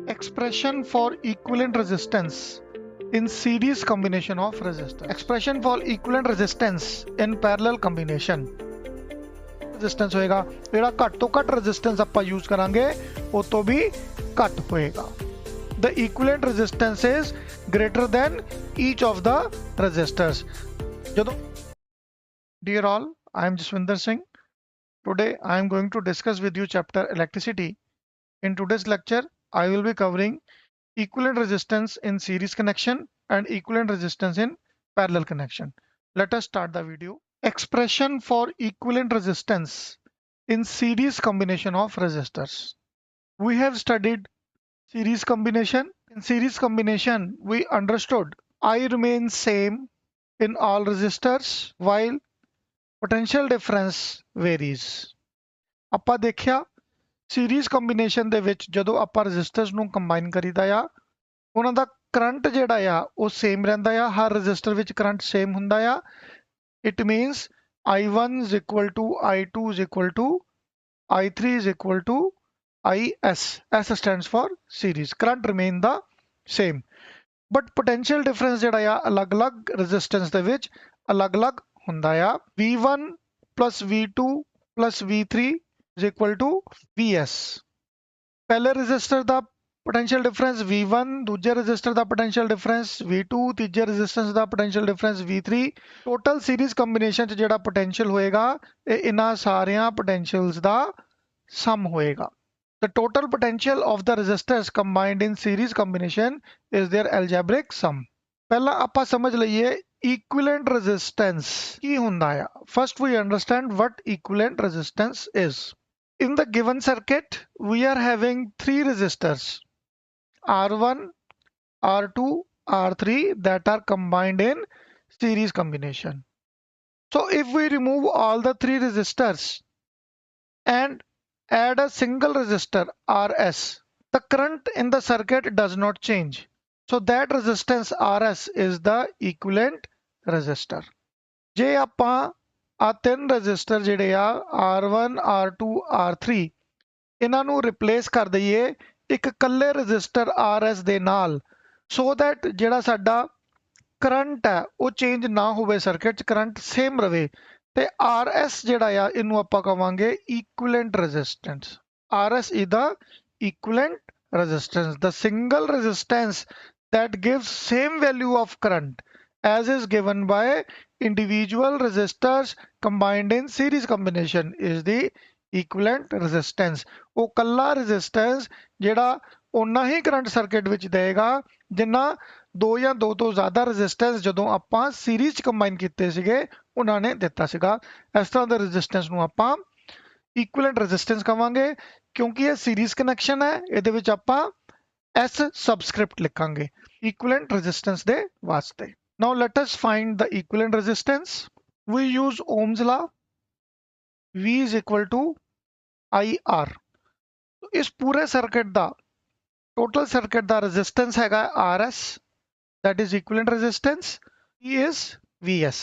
Expression for equivalent resistance in series combination of resistors. Expression for equivalent resistance in parallel combination. Resistance होएगा जेड़ा घट तो घट resistance आपां यूज करांगे उस तो भी घट होएगा. The equivalent resistance is greater than each of the resistors. Dear all, I am Jaswinder Singh. Today I am going to discuss with you chapter electricity. In today's lecture, I will be covering equivalent resistance in series connection and equivalent resistance in parallel connection. Let us start the video. Expression for equivalent resistance in series combination of resistors. We have studied series combination. In series combination, we understood I remains same in all resistors while potential difference varies. ਆਪਾਂ ਦੇਖਿਆ series combination ਦੇ ਵਿੱਚ ਜਦੋਂ ਆਪਾਂ ਰੈਜ਼ਿਸਟਰਸ ਨੂੰ combine ਕਰੀਦਾ ਆ ਉਹਨਾਂ ਦਾ ਕਰੰਟ ਜਿਹੜਾ ਆ ਉਹ ਸੇਮ ਰਹਿੰਦਾ ਆ ਹਰ ਰੈਜ਼ਿਸਟਰ ਵਿੱਚ ਕਰੰਟ ਸੇਮ ਹੁੰਦਾ ਆ it means I1 is equal to I2 is equal to I3 is equal to IS. S stands for series. Current remain the same. But potential difference ਜਿਹੜਾ ਆ ਅਲੱਗ-ਅਲੱਗ ਰੈਜ਼ਿਸਟੈਂਸ ਦੇ ਵਿੱਚ ਅਲੱਗ-ਅਲੱਗ ਹੁੰਦਾ ਆ V1 plus V2 plus V3 is equal to Vs. ਪਹਿਲੇ resistor ਦਾ potential difference V1, ਦੂਜੇ ਰੈਜ਼ਿਸਟਰ ਦਾ potential difference V2, ਤੀਜੇ ਰੈਜ਼ਿਸਟੈਂਸ ਦਾ potential difference V3. Total series combination 'ਚ ਜਿਹੜਾ potential ਹੋਏਗਾ ਇਹ ਇਹਨਾਂ ਸਾਰਿਆਂ potentials ਦਾ sum ਹੋਏਗਾ. The total potential of the resistors combined in series combination is their algebraic sum. ਪਹਿਲਾਂ ਆਪਾਂ ਸਮਝ ਲਈਏ equivalent resistance ਕੀ ਹੁੰਦਾ ਆ. First we understand what equivalent resistance is. In the given circuit, we are having three resistors R1, R2, R3 that are combined in series combination. So if we remove all the three resistors and add a single resistor RS, the current in the circuit does not change. So that resistance RS is the equivalent resistor. ਜੇ ਆਪਾਂ ਆ ਤਿੰਨ resistor ਜਿਹੜੇ ਆ R1, R2, R3 ਇਹਨਾਂ ਨੂੰ replace ਕਰ ਦਈਏ ਇੱਕ ਇਕੱਲੇ ਰੈਜ਼ਿਸਟਰ RS ਦੇ ਨਾਲ ਸੋ ਦੈਟ ਜਿਹੜਾ ਸਾਡਾ ਕਰੰਟ ਹੈ ਉਹ ਚੇਂਜ ਨਾ ਹੋਵੇ ਸਰਕਟ 'ਚ ਕਰੰਟ ਸੇਮ ਰਵੇ ਤੇ RS ਜਿਹੜਾ ਆ ਇਹਨੂੰ ਆਪਾਂ ਕਵਾਂਗੇ equivalent resistance. RS is the equivalent resistance, the single resistance that gives same value of current as is given by individual resistors combined in series combination is the equivalent resistance. ਉਹ ਕੱਲਾ resistance ਜਿਹੜਾ ਓਨਾ ਹੀ current circuit ਵਿੱਚ ਦੇਗਾ ਜਿੰਨਾ ਦੋ ਜਾਂ ਦੋ ਤੋਂ ਜ਼ਿਆਦਾ ਰੈਜ਼ਿਸਟੈਂਸ ਜਦੋਂ ਆਪਾਂ ਸੀਰੀਜ਼ 'ਚ ਕੰਬਾਈਨ ਕੀਤੇ ਸੀਗੇ ਉਹਨਾਂ ਨੇ ਦਿੱਤਾ ਸੀਗਾ. ਇਸ ਤਰ੍ਹਾਂ ਦੇ ਰੈਜ਼ਿਸਟੈਂਸ ਨੂੰ ਆਪਾਂ ਇਕੁਇਵਲੈਂਟ ਰੈਜ਼ਿਸਟੈਂਸ ਕਵਾਂਗੇ ਕਿਉਂਕਿ ਇਹ ਸੀਰੀਜ਼ ਕਨੈਕਸ਼ਨ ਹੈ ਇਹਦੇ ਵਿੱਚ ਆਪਾਂ S ਸਬਸਕ੍ਰਿਪਟ ਲਿਖਾਂਗੇ ਇਕੁਇਵਲੈਂਟ ਰੈਜ਼ਿਸਟੈਂਸ ਦੇ ਵਾਸਤੇ. Now let us find the equivalent resistance. We use Ohm's law. V is equal to IR. ਇਸ ਪੂਰੇ ਸਰਕਟ ਦਾ total circuit ਦਾ resistance ਹੈਗਾ RS, that is equivalent resistance. E is Vs.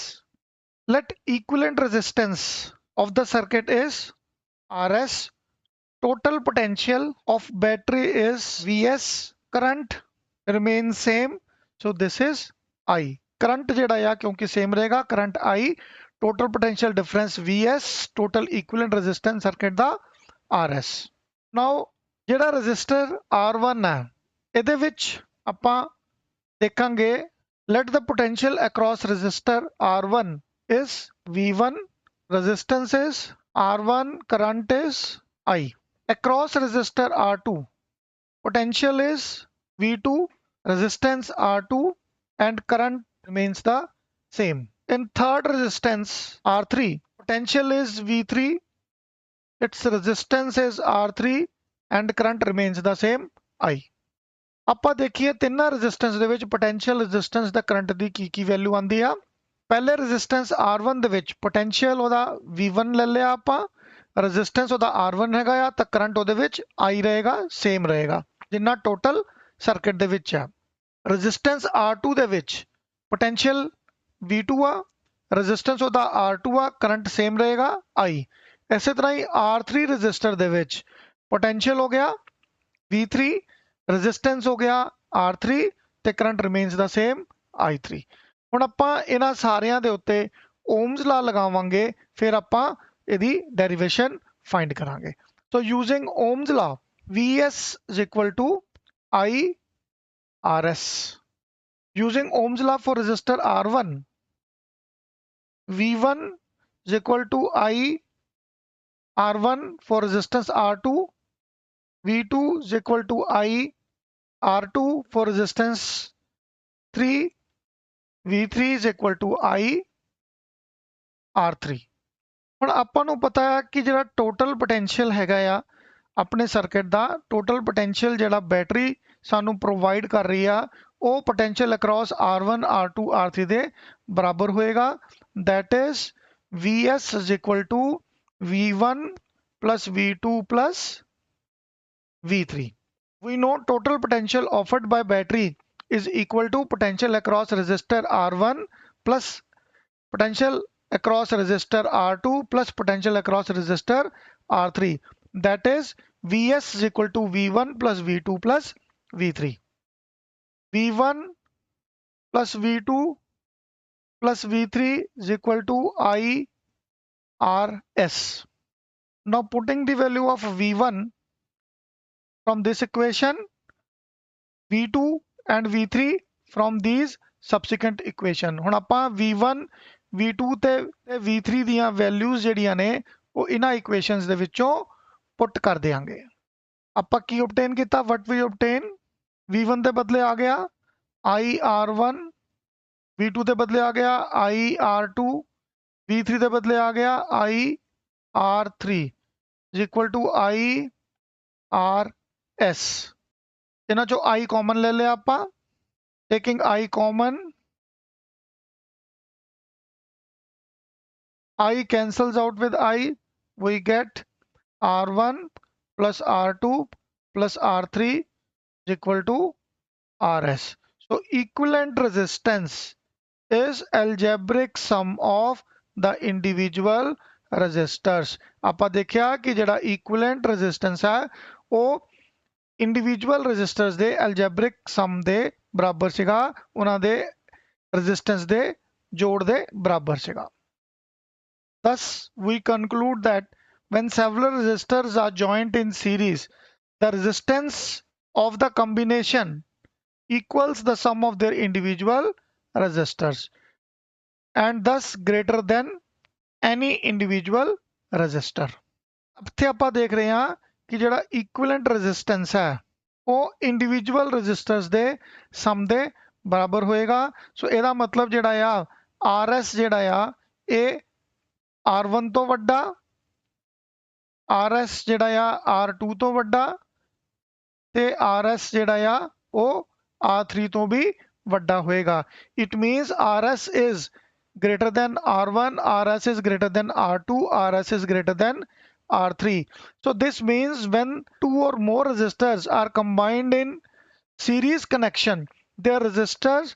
Let equivalent resistance of the circuit is RS. Total potential of battery is Vs. Current remains same. So this is I. Current ਜਿਹੜਾ ਆ ਕਿਉਂਕਿ same ਰਹੇਗਾ current I. Total potential difference Vs. Total equivalent resistance circuit the RS. Now ਜਿਹੜਾ resistor R1 ਹੈ ਇਹਦੇ ਵਿੱਚ ਆਪਾਂ ਦੇਖਾਂਗੇ let the potential across resistor R1 is V1, resistance is R1, current is I. Across resistor R2, potential is V2, resistance R2 and current remains the same. In third resistance R3, potential is V3, its resistance is R3 and current remains the same I. ਆਪਾਂ ਦੇਖੀਏ ਤਿੰਨਾਂ resistance ਦੇ ਵਿੱਚ potential resistance ਦਾ current ਦੀ ਕੀ value ਆਂਦੀ ਆ. ਪਹਿਲੇ resistance R1 ਦੇ ਵਿੱਚ ਪੋਟੈਂਸ਼ੀਅਲ ਉਹਦਾ V1 ਲੈ ਲਿਆ ਆਪਾਂ, ਰੈਜ਼ਿਸਟੈਂਸ ਉਹਦਾ R1 ਹੈਗਾ ਆ ਤਾਂ ਕਰੰਟ ਉਹਦੇ ਵਿੱਚ I ਰਹੇਗਾ ਸੇਮ ਰਹੇਗਾ ਜਿੰਨਾ ਟੋਟਲ ਸਰਕਟ ਦੇ ਵਿੱਚ ਆ. ਰੈਜ਼ਿਸਟੈਂਸ R2 ਦੇ ਵਿੱਚ ਪੋਟੈਂਸ਼ੀਅਲ V2 ਆ, ਰੈਜ਼ਿਸਟੈਂਸ ਉਹਦਾ R2 ਆ, ਕਰੰਟ ਸੇਮ ਰਹੇਗਾ I. ਇਸੇ ਤਰ੍ਹਾਂ ਹੀ R3 ਰੈਜ਼ਿਸਟਰ ਦੇ ਵਿੱਚ potential हो गया V3, ਰੈਜ਼ਿਸਟੈਂਸ ਹੋ ਗਿਆ R3 ਤੇ ਕਰੰਟ ਰਿਮੇਨਸ ਦਾ ਸੇਮ I3। ਹੁਣ ਆਪਾਂ ਇਹਨਾਂ ਸਾਰਿਆਂ ਦੇ ਉੱਤੇ ਓਮਸ ਲਾ ਲਗਾਵਾਂਗੇ, ਫਿਰ ਆਪਾਂ ਇਹਦੀ ਡੈਰੀਵੇਸ਼ਨ ਫਾਈਂਡ ਕਰਾਂਗੇ। ਸੋ ਯੂਜ਼ਿੰਗ ਓਮਸ ਲਾ VS is equal to IRS। Using Ohm's law for resistor R1, V1 is equal to I R1 for resistance R2, V2 is equal to I R2 for resistance 3, V3 is equal to I R3। ਹੁਣ ਆਪਾਂ ਨੂੰ ਪਤਾ ਹੈ ਕਿ ਜਿਹੜਾ total potential ਹੈਗਾ ਆ ਆਪਣੇ ਸਰਕਟ ਦਾ, ਟੋਟਲ ਪੋਟੈਂਸ਼ੀਅਲ ਜਿਹੜਾ ਬੈਟਰੀ ਸਾਨੂੰ ਪ੍ਰੋਵਾਈਡ ਕਰ ਰਹੀ ਆ, ਉਹ potential across R1 R2 R3 ਦੇ ਬਰਾਬਰ ਹੋਏਗਾ। that is VS is equal to V1 plus V2 plus V3। we know total potential offered by battery is equal to potential across resistor R1 plus potential across resistor R2 plus potential across resistor R3, that is Vs is equal to V1 plus V2 plus V3। V1 plus V2 plus V3 is equal to IRS। now putting the value of V1 from this equation, V2 and V3 from these subsequent equation। ਹੁਣ ਆਪਾਂ V1 V2 ਤੇ V3 ਦੀਆਂ values ਜਿਹੜੀਆਂ ਨੇ ਉਹ ਇਹਨਾਂ equations ਦੇ ਵਿੱਚੋਂ ਪੁੱਟ ਕਰ ਦਿਆਂਗੇ। ਆਪਾਂ ਕੀ ਆਬਟੇਨ ਕੀਤਾ, what we obtain, V1 ਦੇ ਬਦਲੇ ਆ ਗਿਆ IR1, V2 ਦੇ ਬਦਲੇ ਆ ਗਿਆ IR2, V3 ਦੇ ਬਦਲੇ ਆ ਗਿਆ IR3 is equal to IRS। ਇਹਨਾਂ ਚੋਂ I ਕਾਮਨ ਲੈ ਲਿਆ ਆਪਾਂ, taking I common, I cancels out with I, we get R1 plus R2 plus R3 is equal to RS। so equivalent resistance is algebraic sum of the individual resistors। ਆਪਾਂ ਦੇਖਿਆ ਕਿ ਜਿਹੜਾ equivalent resistance ਹੈ ਉਹ individual ਰੈਜ਼ਿਸਟਰਸ ਦੇ ਐਲਜੈਬਰਿਕ ਸਮ ਦੇ ਬਰਾਬਰ ਸੀਗਾ, ਉਹਨਾਂ ਦੇ ਰੈਜ਼ਿਸਟੈਂਸ ਦੇ ਜੋੜ ਦੇ ਬਰਾਬਰ ਸੀਗਾ। thus we conclude that when several resistors are joined in series, the resistance of the combination equals the sum of their individual resistors and thus greater than any individual resistor। ਇੱਥੇ ਆਪਾਂ ਦੇਖ ਰਹੇ ਹਾਂ ਕਿ ਜਿਹੜਾ ਇਕੁਇਵਲੈਂਟ ਰੈਜ਼ਿਸਟੈਂਸ ਹੈ ਉਹ individual ਰੈਜ਼ਿਸਟਰਸ ਦੇ ਸਮ ਦੇ ਬਰਾਬਰ ਹੋਏਗਾ। ਸੋ ਇਹਦਾ ਮਤਲਬ ਜਿਹੜਾ ਆ RS ਜਿਹੜਾ ਆ ਇਹ R1 ਤੋਂ ਵੱਡਾ, RS ਜਿਹੜਾ ਆ R2 ਤੋਂ ਵੱਡਾ ਤੇ RS ਜਿਹੜਾ ਆ ਉਹ R3 ਤੋਂ ਵੀ ਵੱਡਾ ਹੋਏਗਾ। It means RS is greater than R1, RS is greater than R2, RS is greater than R3। so this means when two or more resistors are combined in series connection, their resistance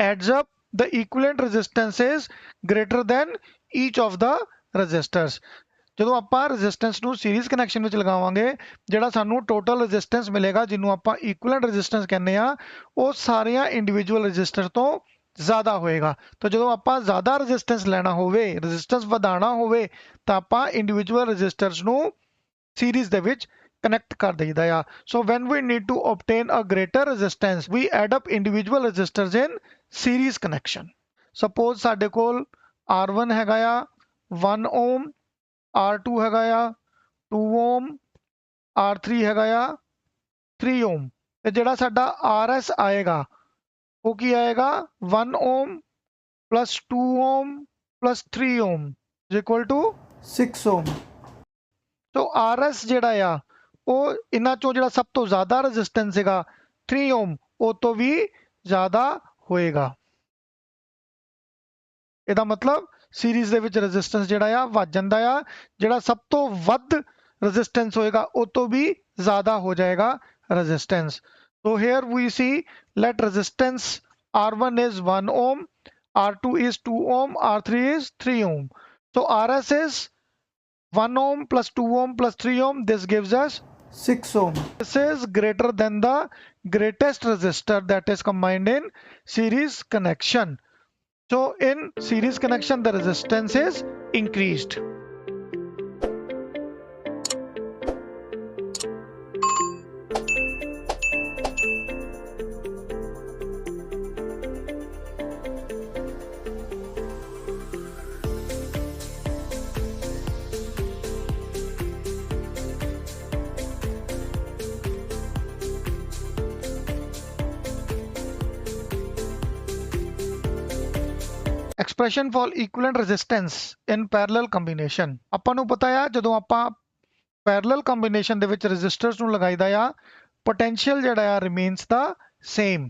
adds up, the equivalent resistance is greater than each of the resistors। ਜਦੋਂ ਆਪਾਂ resistance ਨੂੰ series connection ਵਿੱਚ ਲਗਾਵਾਂਗੇ, ਜਿਹੜਾ ਸਾਨੂੰ total resistance ਮਿਲੇਗਾ ਜਿਹਨੂੰ ਆਪਾਂ ਇਕੁਇਵਲੈਂਟ ਰੈਜ਼ਿਸਟੈਂਸ ਕਹਿੰਦੇ ਆ, ਉਹ ਸਾਰੀਆਂ ਇੰਡੀਵਿਜੂਅਲ ਰੈਜ਼ਿਸਟਰ ਤੋਂ ਜ਼ਿਆਦਾ ਹੋਏਗਾ। ਤਾਂ ਜਦੋਂ ਆਪਾਂ ਜ਼ਿਆਦਾ ਰੈਜ਼ਿਸਟੈਂਸ ਲੈਣਾ ਹੋਵੇ, ਰੈਜ਼ਿਸਟੈਂਸ ਵਧਾਉਣਾ ਹੋਵੇ, ਤਾਂ ਆਪਾਂ ਇੰਡੀਵਿਜੂਅਲ ਰੈਜ਼ਿਸਟਰਸ ਨੂੰ ਸੀਰੀਜ਼ ਦੇ ਵਿੱਚ ਕਨੈਕਟ ਕਰ ਦਈਦਾ ਆ। So when we need to obtain a greater resistance, we add up individual resistors in series connection। Suppose ਸਾਡੇ ਕੋਲ R1 ਹੈਗਾ ਆ 1 ohm, R2 ਹੈਗਾ ਆ 2 ohm, R3 ਹੈਗਾ ਆ 3 ohm, ਤੇ ਜਿਹੜਾ ਸਾਡਾ RS ਆਏਗਾ ਉਹ ਕੀ ਆਏਗਾ 1 ohm plus 2 ohm plus 3 ohm is equal to 6 ohm। So RS ਜਿਹੜਾ ਆ ਉਹ ਇਹਨਾਂ ਚੋਂ ਜਿਹੜਾ ਸਭ ਤੋਂ ਜ਼ਿਆਦਾ ਰੈਜ਼ਿਸਟੈਂਸ ਹੈਗਾ 3 ohm, ਉਹ ਤੋਂ ਵੀ ਜ਼ਿਆਦਾ ਹੋਏਗਾ। ਇਹਦਾ ਮਤਲਬ ਸੀਰੀਜ਼ ਦੇ ਵਿੱਚ ਰੈਜ਼ਿਸਟੈਂਸ ਜਿਹੜਾ ਆ ਵੱਧ ਜਾਂਦਾ ਆ, ਜਿਹੜਾ ਸਭ ਤੋਂ ਵੱਧ ਰੈਜ਼ਿਸਟੈਂਸ ਹੋਏਗਾ ਉਹ ਤੋਂ ਵੀ ਜ਼ਿਆਦਾ ਹੋ ਜਾਏਗਾ resistance. so here we see let resistance R1 is 1 ohm, R2 is 2 ohm, R3 is 3 ohm। so RS is 1 ohm plus 2 ohm plus 3 ohm, this gives us 6 ohm. This is greater than the greatest resistor that is combined in series connection. So in series connection, the resistance is increased. Expression for equivalent resistance in parallel combination. ਆਪਾਂ ਨੂੰ ਪਤਾ ਆ ਜਦੋਂ ਆਪਾਂ parallel combination ਦੇ ਵਿੱਚ resistors ਨੂੰ ਲਗਾਈਦਾ ਆ potential ਜਿਹੜਾ ਆ remains the same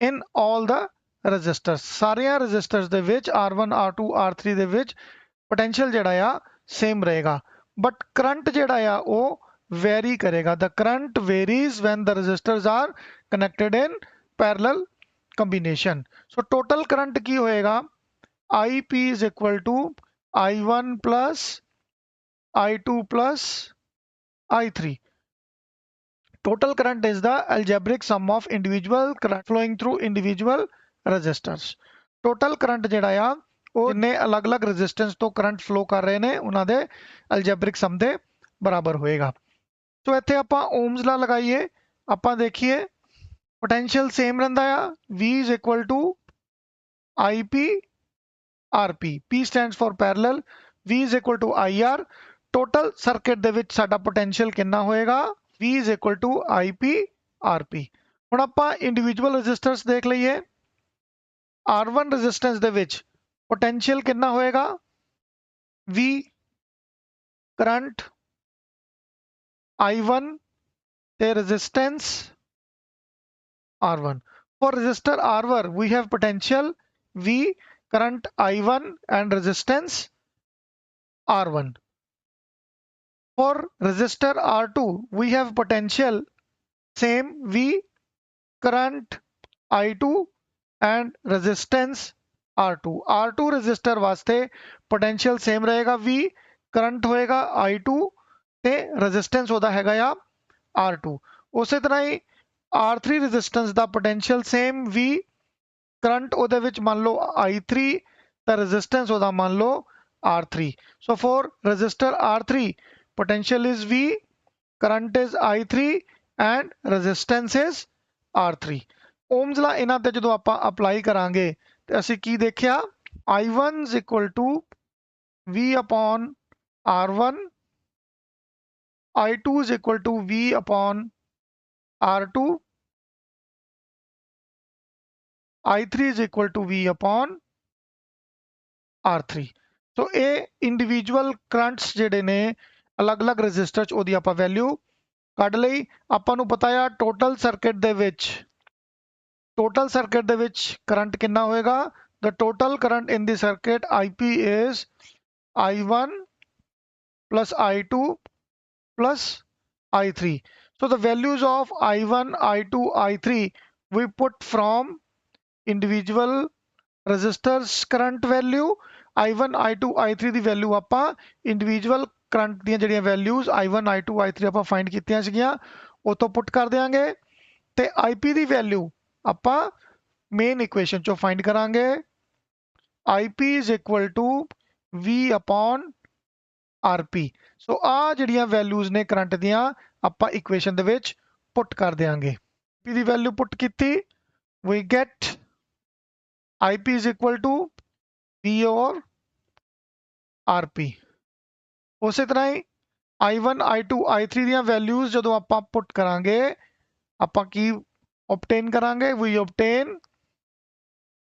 in all the resistors. ਸਾਰਿਆਂ resistors ਦੇ ਵਿੱਚ R1 R2 R3 ਦੇ ਵਿੱਚ potential ਜਿਹੜਾ ਆ same ਰਹੇਗਾ but current ਜਿਹੜਾ ਆ ਉਹ vary ਕਰੇਗਾ. The current varies when the resistors are connected in parallel combination. So total current ਕੀ ਹੋਏਗਾ IP is equal to I1 plus I2 plus I3. Total current is the algebraic sum of individual current flowing through individual resistors. Total current ਜਿਹੜਾ ਆ ਉਹ ਨੇ ਅਲੱਗ-ਅਲੱਗ resistance ਤੋਂ current flow ਕਰ ਰਹੇ ਨੇ ਉਹਨਾਂ ਦੇ algebraic sum ਦੇ ਬਰਾਬਰ ਹੋਏਗਾ. ਸੋ ਇੱਥੇ ਆਪਾਂ ohms ਲਾ ਲਗਾਈਏ ਆਪਾਂ ਦੇਖੀਏ potential same ਰਹਿੰਦਾ ਆ V is equal to IP RP. P stands for parallel. V is equal to IR. Total circuit ਦੇ ਵਿੱਚ ਸਾਡਾ potential ਕਿੰਨਾ ਹੋਏਗਾ V is equal to IP RP. ਹੁਣ ਆਪਾਂ individual resistors ਦੇਖ ਲਈਏ R1 resistance ਦੇ ਵਿੱਚ potential ਕਿੰਨਾ ਹੋਏਗਾ V current I1 ਤੇ resistance R1. For resistor R1 we have potential V current I1 and resistance R1. For resistor R2 we have potential same V current I2 and resistance R2. R2 resistor वास्ते potential same रहेगा V current होएगा I2 ते resistance होता हैगा या R2. उसी तरह ही R3 resistance ਦਾ potential same V current ਉਹਦੇ ਵਿੱਚ ਮੰਨ ਲਓ I3 ਤਾਂ resistance ਉਹਦਾ ਮੰਨ ਲਓ R3. So for resistor R3 potential is V, current is I3 and resistance is R3. ohms ਲਾ ਇਹਨਾਂ ਤੇ ਜਦੋਂ ਆਪਾਂ ਅਪਲਾਈ ਕਰਾਂਗੇ ਤੇ ਅਸੀਂ ਕੀ ਦੇਖਿਆ I1 is equal to V upon R1, I2 is equal to V upon R2, I3 is equal to V upon R3. So ਇਹ ਇੰਡੀਵਿਜੂਅਲ ਕਰੰਟਸ ਜਿਹੜੇ ਨੇ ਅਲੱਗ-ਅਲੱਗ ਰੈਜ਼ਿਸਟਰ 'ਚ ਉਹਦੀ ਆਪਾਂ ਵੈਲਿਊ ਕੱਢ ਲਈ. ਆਪਾਂ ਨੂੰ ਪਤਾ ਆ ਟੋਟਲ ਸਰਕਟ ਦੇ ਵਿੱਚ ਕਰੰਟ ਕਿੰਨਾ ਹੋਏਗਾ the total current in the circuit IP is I1 plus I2 plus I3. So the values of I1, I2, I3 we put from individual resistors current value I1 I2 I3 the value ਆਪਾਂ individual current ਦੀਆਂ ਜਿਹੜੀਆਂ values I1 I2 I3 ਆਪਾਂ find ਕੀਤੀਆਂ ਸੀਗੀਆਂ ਉਹ ਤੋਂ ਪੁੱਟ ਕਰ ਦਿਆਂਗੇ ਤੇ IP ਦੀ ਵੈਲਿਊ ਆਪਾਂ ਮੇਨ ਇਕੁਏਸ਼ਨ ਚੋਂ ਫਾਈਂਡ ਕਰਾਂਗੇ IP is equal to V upon RP. ਸੋ ਆ ਜਿਹੜੀਆਂ ਵੈਲਿਊਜ਼ ਨੇ ਕਰੰਟ ਦੀਆਂ ਆਪਾਂ ਇਕੁਏਸ਼ਨ ਦੇ ਵਿੱਚ ਪੁੱਟ ਕਰ ਦਿਆਂਗੇ P ਦੀ ਵੈਲਿਊ ਪੁੱਟ ਕੀਤੀ we get IP is equal to V over RP. ਉਸੇ ਤਰ੍ਹਾਂ ਹੀ I1 I2 I3 ਦੀਆਂ ਵੈਲਿਊਜ਼ ਜਦੋਂ ਆਪਾਂ ਪੁੱਟ ਕਰਾਂਗੇ ਆਪਾਂ ਕੀ obtain ਕਰਾਂਗੇ we obtain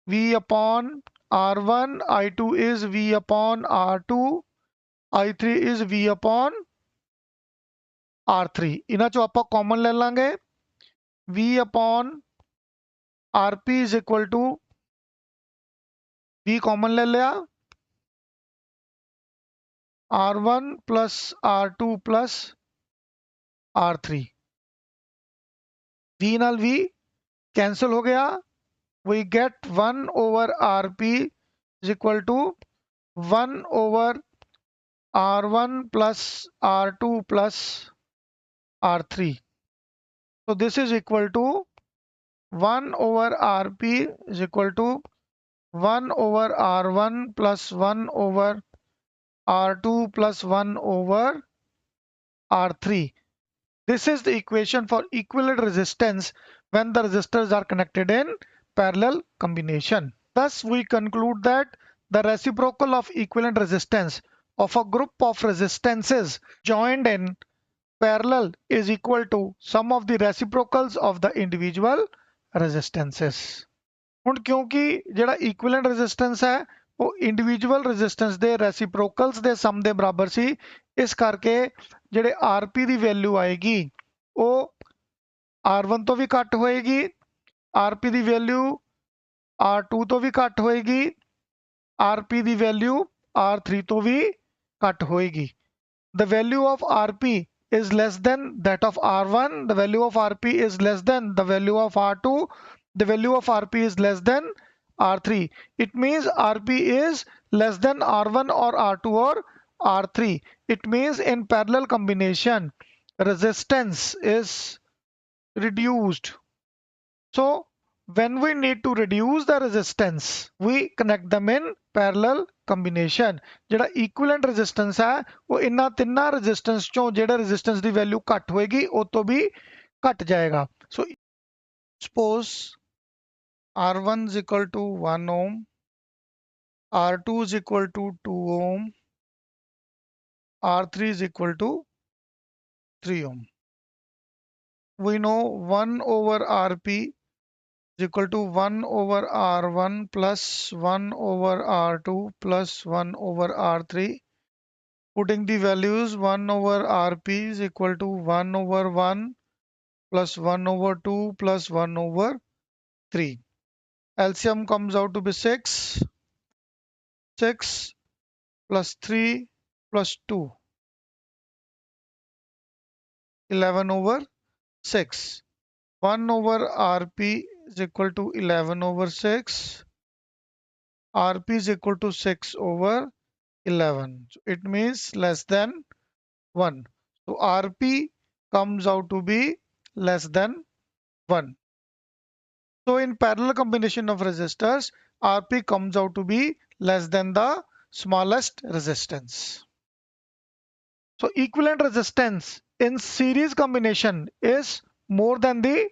V upon R1 I2 is V upon R2 I3 is V upon R3. ਇਹਨਾਂ ਚੋਂ ਆਪਾਂ ਕਾਮਨ ਲੈ ਲਾਂਗੇ V upon RP is equal to V common ਲੈ ਲਿਆ R1 plus R2 plus R3. V ਨਾਲ V cancel ਹੋ ਗਿਆ we get 1 over RP is equal to 1 over R1 plus R2 plus R3. So this is equal to 1 over Rp is equal to 1 over R1 plus 1 over R2 plus 1 over R3. This is the equation for equivalent resistance when the resistors are connected in parallel combination. Thus, we conclude that the reciprocal of equivalent resistance of a group of resistances joined in parallel is equal to sum of the reciprocals of the individual resistances. ਹੁਣ ਕਿਉਂਕਿ ਜਿਹੜਾ equivalent resistance ਹੈ ਉਹ individual resistance ਦੇ ਰੈਸੀਪ੍ਰੋਕਲਸ ਦੇ ਸਮ ਦੇ ਬਰਾਬਰ ਸੀ, ਇਸ ਕਰਕੇ ਜਿਹੜੇ Rp ਦੀ ਵੈਲਿਊ ਆਏਗੀ ਉਹ R1 ਤੋਂ ਵੀ ਘੱਟ ਹੋਏਗੀ, Rp ਦੀ ਵੈਲਿਊ R2 ਤੋਂ ਵੀ ਘੱਟ ਹੋਏਗੀ, Rp ਦੀ ਵੈਲਿਊ R3 ਤੋਂ ਵੀ ਘੱਟ ਹੋਏਗੀ. The value of Rp is less than that of R1, the value of Rp is less than the value of R2, the value of Rp is less than R3. It means Rp is less than R1 or R2 or R3. It means in parallel combination, resistance is reduced. So when we need to reduce the resistance, we connect them in parallel combination. ਜਿਹੜਾ equivalent resistance ਹੈ ਉਹ ਇਨ੍ਹਾਂ ਤਿੰਨਾਂ resistance ਚੋਂ ਜਿਹੜਾ resistance ਦੀ value ਘੱਟ ਹੋਏਗੀ ਉਹ ਤੋਂ ਵੀ ਘੱਟ ਜਾਏਗਾ. So suppose R1 is equal to 1 ohm, R2 is equal to 2 ohm, R3 is equal to 3 ohm. We know 1 over Rp is equal to 1 over R1 plus 1 over R2 plus 1 over R3. Putting the values, 1 over Rp is equal to 1 over 1 plus 1 over 2 plus 1 over 3. LCM comes out to be 6. 6 plus 3 plus 2. 11 over 6. 1 over Rp is equal to 11 over 6. Rp is equal to 6 over 11. So it means less than 1. So Rp comes out to be less than 1. So in parallel combination of resistors, Rp comes out to be less than the smallest resistance. So equivalent resistance in series combination is more than the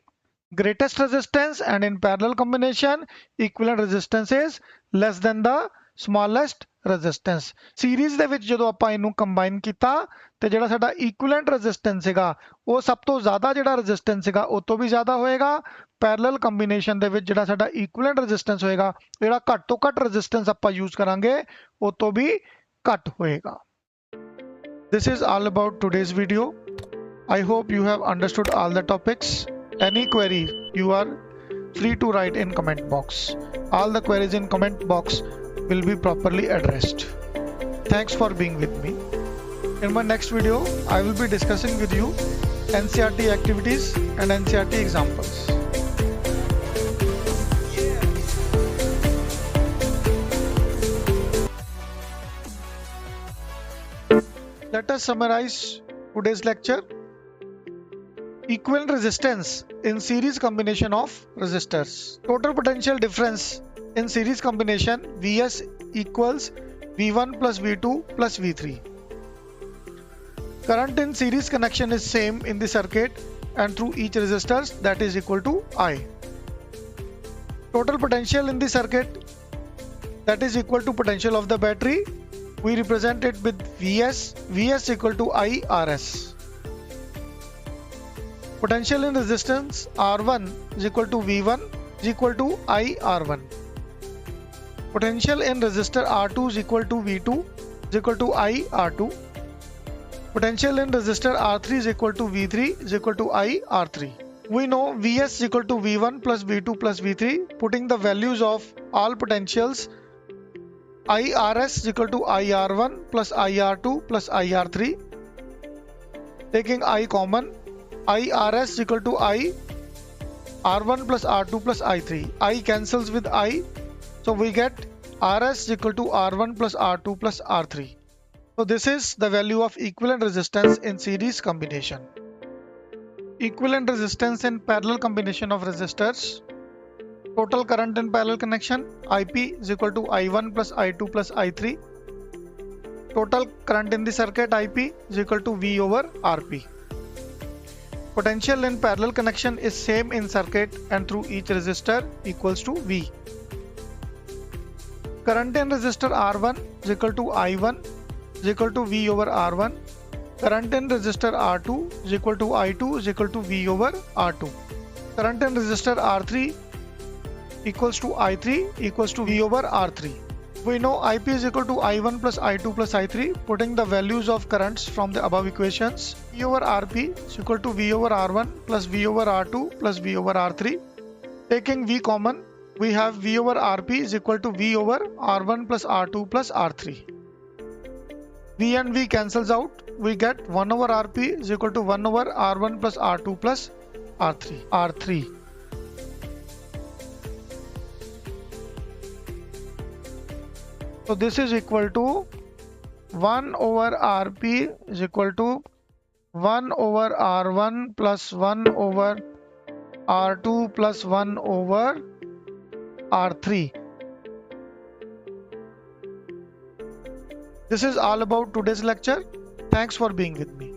greatest resistance, and in parallel combination equivalent resistance is less than the smallest resistance. Series ਦੇ ਵਿੱਚ ਜਦੋਂ ਆਪਾਂ ਇਹਨੂੰ combine ਕੀਤਾ ਤੇ ਜਿਹੜਾ ਸਾਡਾ equivalent resistance ਸੀਗਾ ਉਹ ਸਭ ਤੋਂ ਜ਼ਿਆਦਾ ਜਿਹੜਾ resistance ਸੀਗਾ ਉਹ ਤੋਂ ਵੀ ਜ਼ਿਆਦਾ ਹੋਏਗਾ. Parallel combination ਦੇ ਵਿੱਚ ਜਿਹੜਾ ਸਾਡਾ equivalent resistance ਹੋਏਗਾ, ਜਿਹੜਾ ਘੱਟ ਤੋਂ ਘੱਟ resistance ਆਪਾਂ use ਕਰਾਂਗੇ ਉਹ ਤੋਂ ਵੀ ਘੱਟ ਹੋਏਗਾ. This is all about today's video. I hope you have understood all the topics. Any query you are free to write in comment box. All the queries in comment box will be properly addressed. Thanks for being with me. In my next video, I will be discussing with you NCERT activities and NCERT examples. Let us summarize today's lecture. Equivalent resistance in series combination of resistors. Total potential difference in series combination Vs equals V1 plus V2 plus V3. Current in series connection is same in the circuit and through each resistors, that is equal to I. Total potential in the circuit, that is equal to potential of the battery. We represent it with Vs equal to IRs. Potential in resistance R1 is equal to V1 is equal to IR1. Potential in resistor R2 is equal to V2 is equal to IR2. Potential in resistor R3 is equal to V3 is equal to IR3. We know Vs is equal to V1 plus V2 plus V3. Putting the values of all potentials, IRs is equal to IR1 plus IR2 plus IR3. Taking I common, IRs is equal to I R1 plus R2 plus I3. I cancels with I, so we get Rs is equal to R1 plus R2 plus R3. So this is the value of equivalent resistance in series combination. Equivalent resistance in parallel combination of resistors. Total current in parallel connection IP is equal to I1 plus I2 plus I3. Total current in the circuit IP is equal to V over RP. Potential in parallel connection is same in circuit and through each resistor equals to V. Current in resistor R1 is equal to I1 is equal to V over R1. Current in resistor R2 is equal to I2 is equal to V over R2. Current in resistor R3 equals to I3 equals to V over R3. We know IP is equal to I1 plus I2 plus I3. Putting the values of currents from the above equations, V over RP is equal to V over R1 plus V over R2 plus V over R3. Taking V common, we have V over RP is equal to V over R1 plus R2 plus R3. V and V cancels out. We get 1 over RP is equal to 1 over R1 plus R2 plus R3. So this is equal to 1 over RP is equal to 1 over R1 plus 1 over R2 plus 1 over R3. This is all about today's lecture. Thanks for being with me.